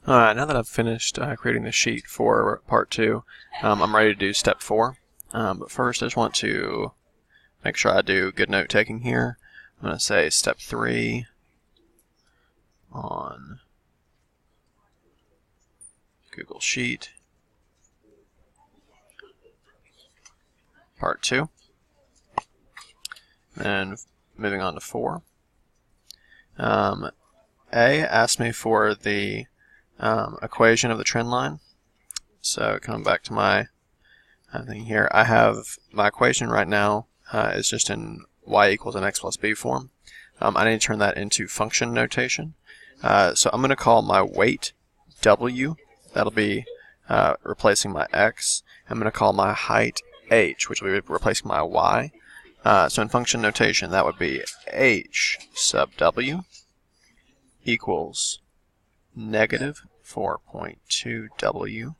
Alright, now that I've finished creating the sheet for part 2, I'm ready to do step 4. But first I just want to make sure I do good note taking here. I'm going to say step 3 on Google Sheet, part 2. And moving on to 4. A asked me for the equation of the trend line. So coming back to my thing here, I have my equation right now is just in y equals mx plus b form. I need to turn that into function notation. So I'm going to call my weight w. That'll be replacing my x. I'm going to call my height h, which will be replacing my y. So in function notation, that would be h sub w equals negative 4.2 w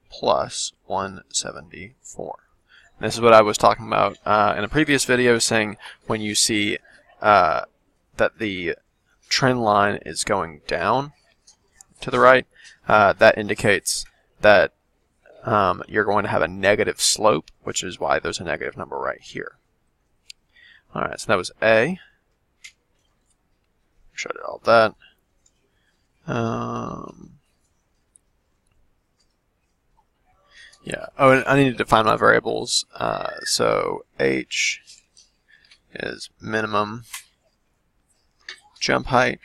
plus 174. And this is what I was talking about in a previous video, saying when you see that the trend line is going down to the right, that indicates that you're going to have a negative slope, which is why there's a negative number right here. Alright, so that was A. Show you all that. Yeah. Oh, and I need to define my variables. So H is minimum jump height,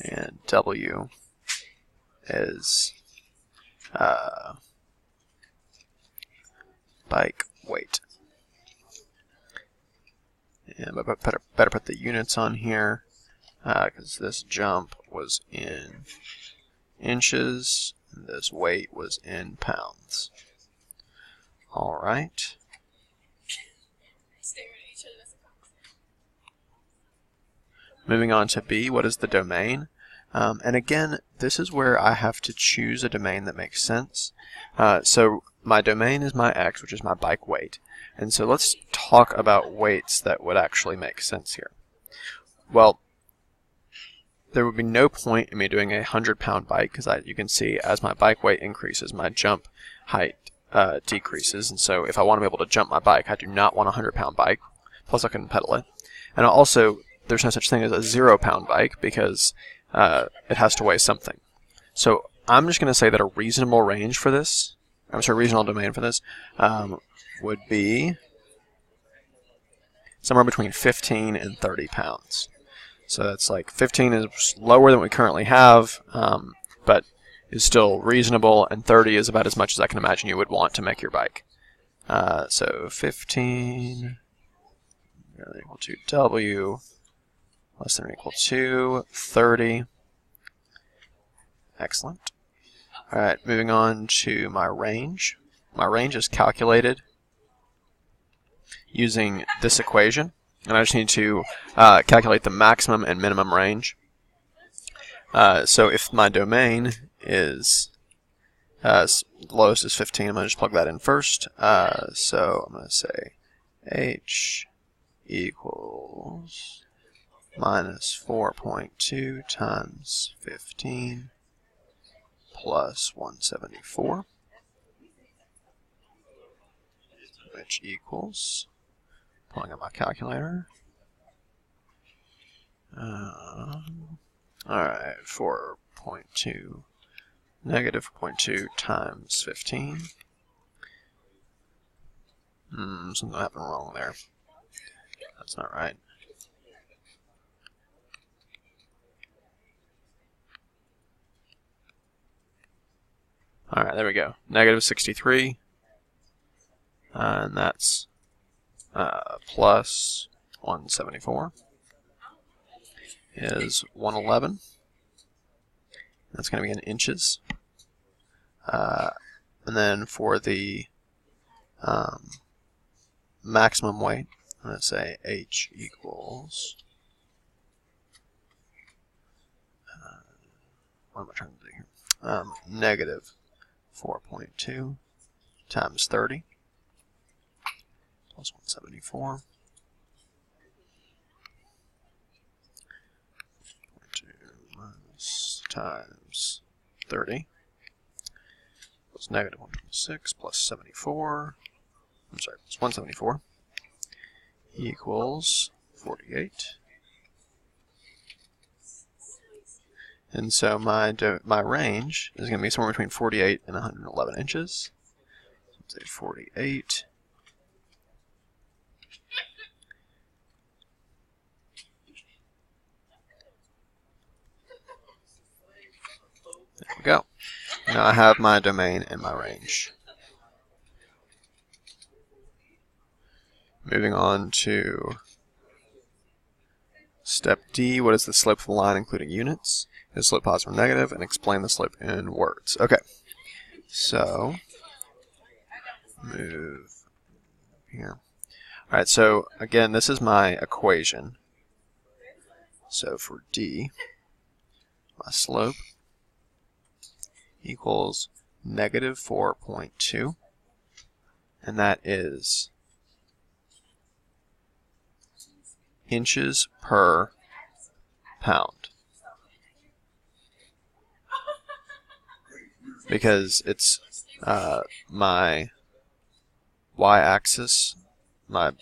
and W is bike weight. And I better put the units on here because this jump was in inches and this weight was in pounds. All right. Moving on to B, what is the domain? And again, this is where I have to choose a domain that makes sense. So my domain is my x, which is my bike weight. And so let's talk about weights that would actually make sense here. Well, there would be no point in me doing a 100-pound bike because you can see as my bike weight increases, my jump height decreases. And so if I want to be able to jump my bike, I do not want a 100-pound bike. Plus I couldn't pedal it. And also, there's no such thing as a 0-pound bike because it has to weigh something. So I'm just going to say that a reasonable range for this, reasonable domain for this, would be somewhere between 15 and 30 pounds. So that's like 15 is lower than we currently have, but is still reasonable, and 30 is about as much as I can imagine you would want to make your bike. So 15 equal to W less than or equal to 30. Excellent. Alright, moving on to my range. My range is calculated using this equation, and I just need to calculate the maximum and minimum range. So if my domain is lowest is 15, I'm going to just plug that in first. So I'm going to say H equals minus 4.2 times 15 plus 174, which equals, pulling up my calculator, alright, 4.2, negative 0.2 times 15. Something happened wrong there. That's not right. Alright, there we go. Negative 63. And that's plus 174 is 111. That's going to be in inches. And then for the maximum weight, I'm going to say H equals, what am I trying to do here? Negative 4.2 times 30 plus 174 times 30 plus negative 126 plus 74, I'm sorry, plus 174 equals 48. And so my range is going to be somewhere between 48 and 111 inches. So say 48. There we go. Now I have my domain and my range. Moving on to step D, what is the slope of the line including units? Is the slope positive or negative? And explain the slope in words. Okay, so move here. Alright, so again, this is my equation. So for D, my slope equals negative 4.2, and that is inches per pound, because it's my y-axis,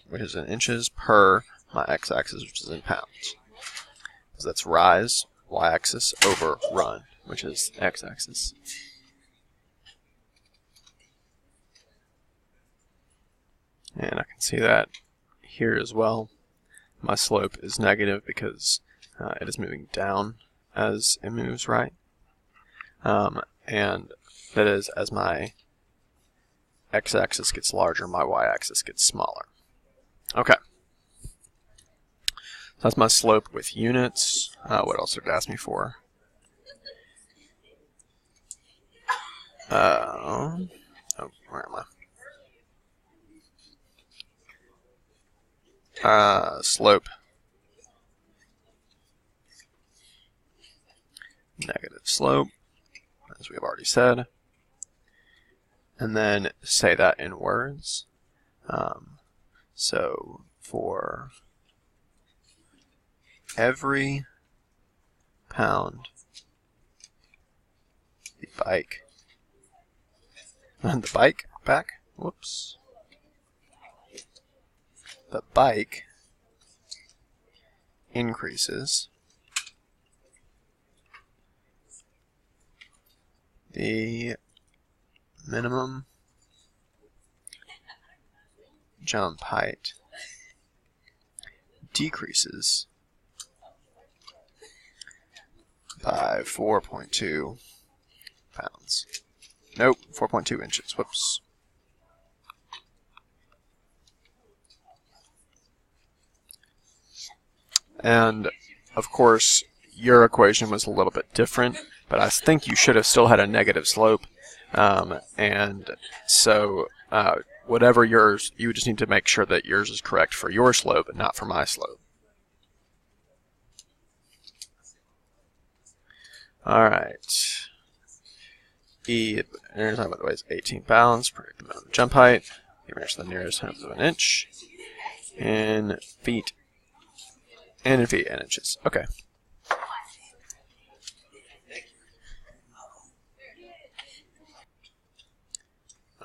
which is in inches, per my x-axis, which is in pounds. So that's rise, y-axis, over run, which is x-axis. And I can see that here as well. My slope is negative because it is moving down as it moves right. And that is, as my x-axis gets larger, my y-axis gets smaller. Okay. So that's my slope with units. What else did it ask me for? Oh, where am I? Slope. Negative slope, as we've already said. And then say that in words. So for every pound the bike increases, the minimum jump height decreases by 4.2 pounds. Nope, 4.2 inches. Whoops. And of course, your equation was a little bit different, but I think you should have still had a negative slope. And so whatever yours, you just need to make sure that yours is correct for your slope and not for my slope. Alright. E, the nearest height, by the way, is 18 pounds per minimum jump height. You measure the nearest tenth of an inch in feet and in feet and inches. Okay.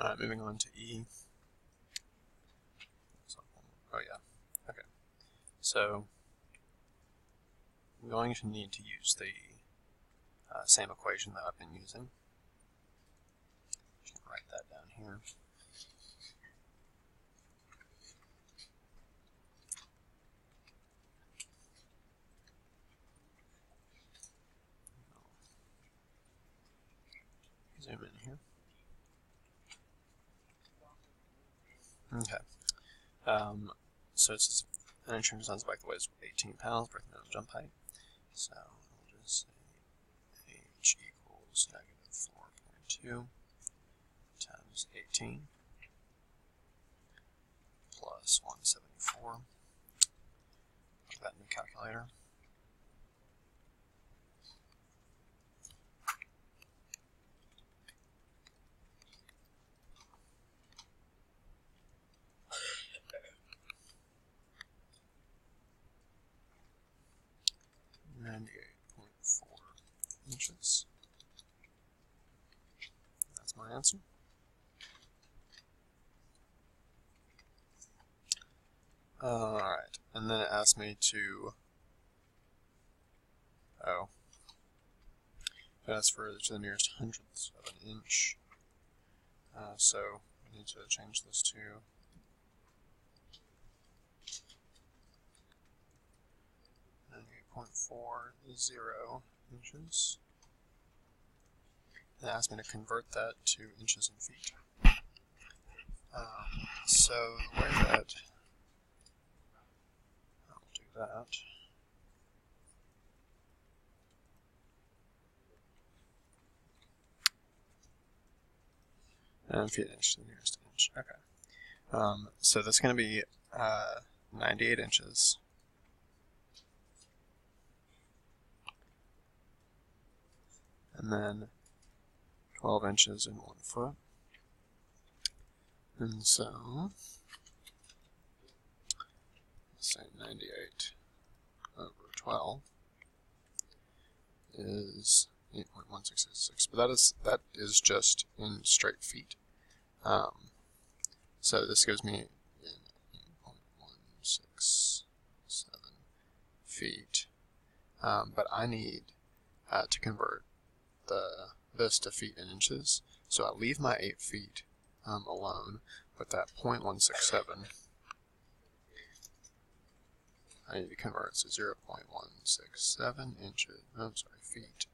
Alright, moving on to E. Oh yeah, okay. So, I'm going to need to use the same equation that I've been using. Just write that down here. Zoom in here. Okay. So it's an inch sounds like the way is 18 pounds per minimum jump height. So we'll just say h equals negative 4.2 times 18 plus 174. Put that in the calculator. inches. That's my answer. Alright, and then it asked me to, that's for to the nearest hundredths of an inch. So we need to change this to 98.40 inches. And it asked me to convert that to inches and feet. So the way that I'll do that and feet inch to the nearest inch. Okay. So that's going to be 98 inches. And then 12 inches in 1 foot. And so, let's say 98 over 12 is 8.1666, but that is just in straight feet. So this gives me 8.167 feet, but I need to convert this to feet and inches, so I leave my 8 feet alone, but that 0.167 I need to convert to 0.167 inches, feet.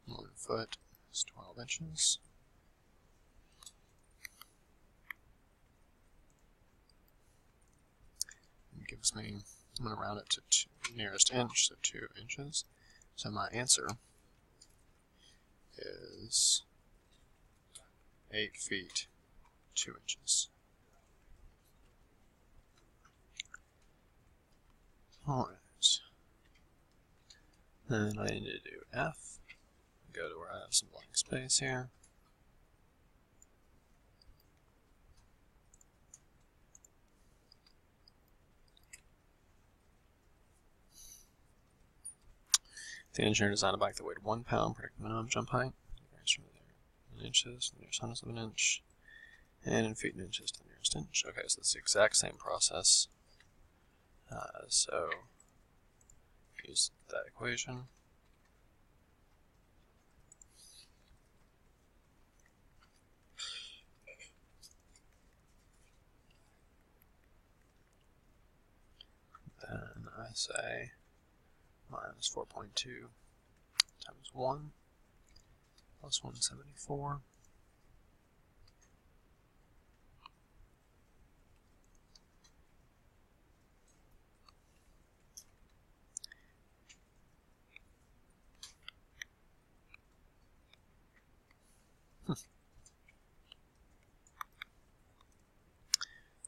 1 foot is 12 inches. It gives me, I'm going to round it to nearest inch, so 2 inches. So my answer is 8 feet, 2 inches. Alright. Then I need to do F. Go to where I have some blank space here. The engineer designed a bike that weighed 1 pound, predicted minimum jump height. In inches, the nearest hundredth of an inch, and in feet and inches to the nearest inch. Okay, so it's the exact same process. So use that equation. Then I say minus 4.2 times 1 plus 174.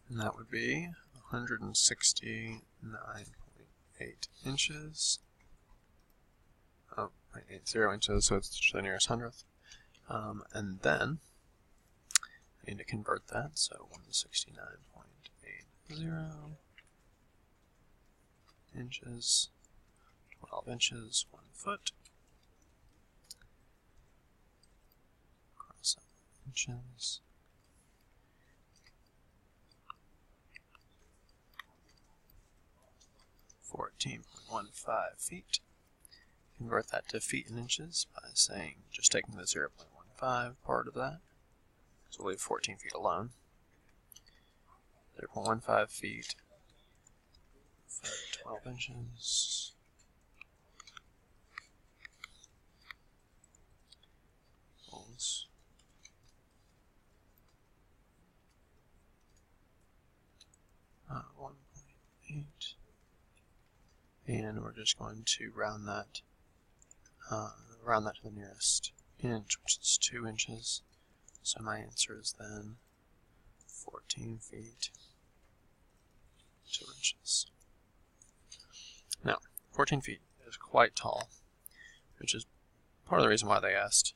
And that would be 169.8 inches. Oh, 0.80 inches, so it's to the nearest hundredth. And then I need to convert that, so 169.80 inches, 12 inches, 1 foot. Cross out inches. .15 feet. Convert that to feet and inches by saying, just taking the 0.15 part of that. So we'll leave 14 feet alone. 0.15 feet, 12 inches. Equals 1.8. And we're just going to round that to the nearest inch, which is 2 inches. So my answer is then 14 feet, 2 inches. Now, 14 feet is quite tall, which is part of the reason why they asked,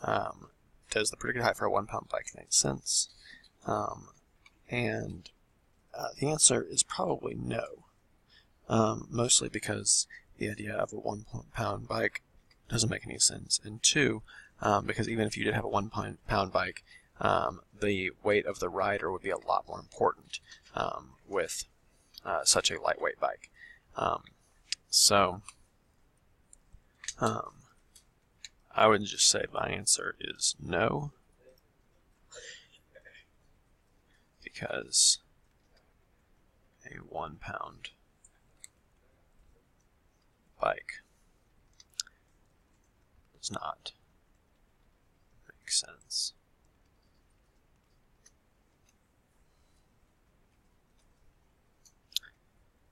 does the predicted height for a 1 pound bike make sense? And the answer is probably no. mostly because the idea of a 1 pound bike doesn't make any sense, and 2, because even if you did have a 1 pound bike, the weight of the rider would be a lot more important with such a lightweight bike. I would just say my answer is no, because a 1 pound bike does not make sense.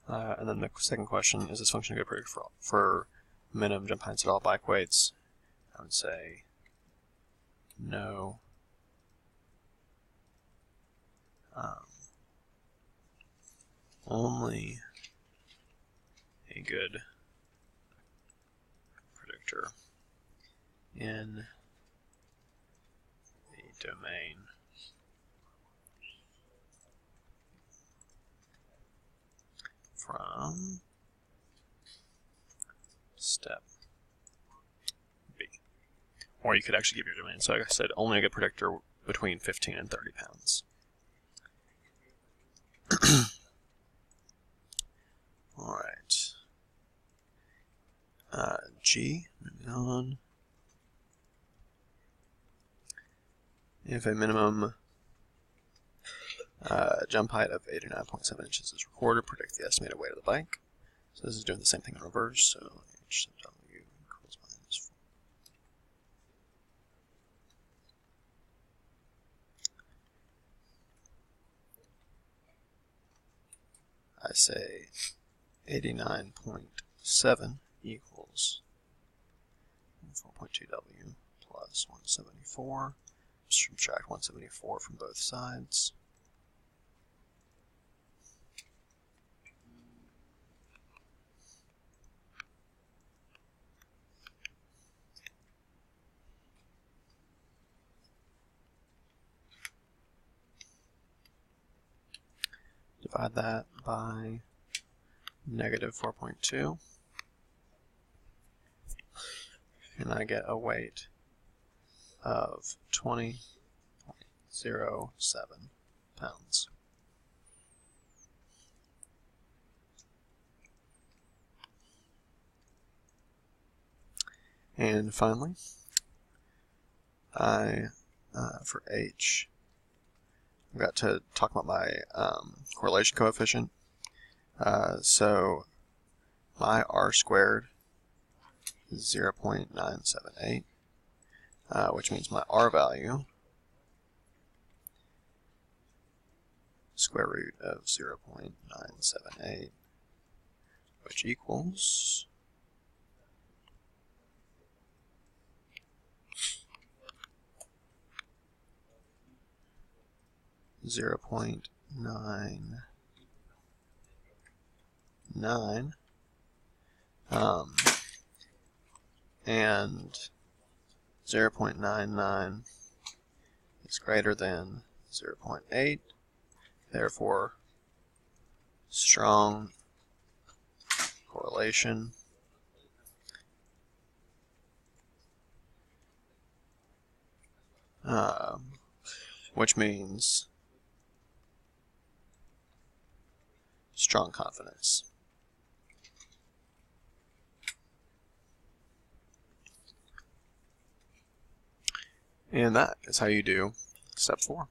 And then the second question, is this function a good predictor for minimum jump heights at all bike weights? I would say no. Only a good predictor in the domain from step B. Or you could actually give your domain. So like I said, only a good predictor between 15 and 30 pounds. Alright. G, moving on. If a minimum jump height of 89.7 inches is recorded, predict the estimated weight of the bike. So this is doing the same thing in reverse, so h sub w equals -4. I say 89.7 equals 4.2w plus 174. Subtract 174 from both sides. Divide that by -4.2, and I get a weight of 20.07 pounds. And finally, for H, I've got to talk about my correlation coefficient. So my R squared is 0.978, which means my R value, square root of 0.978, which equals 0.99, and 0.99 is greater than 0.8, therefore strong correlation. Which means strong confidence. And that is how you do step 4.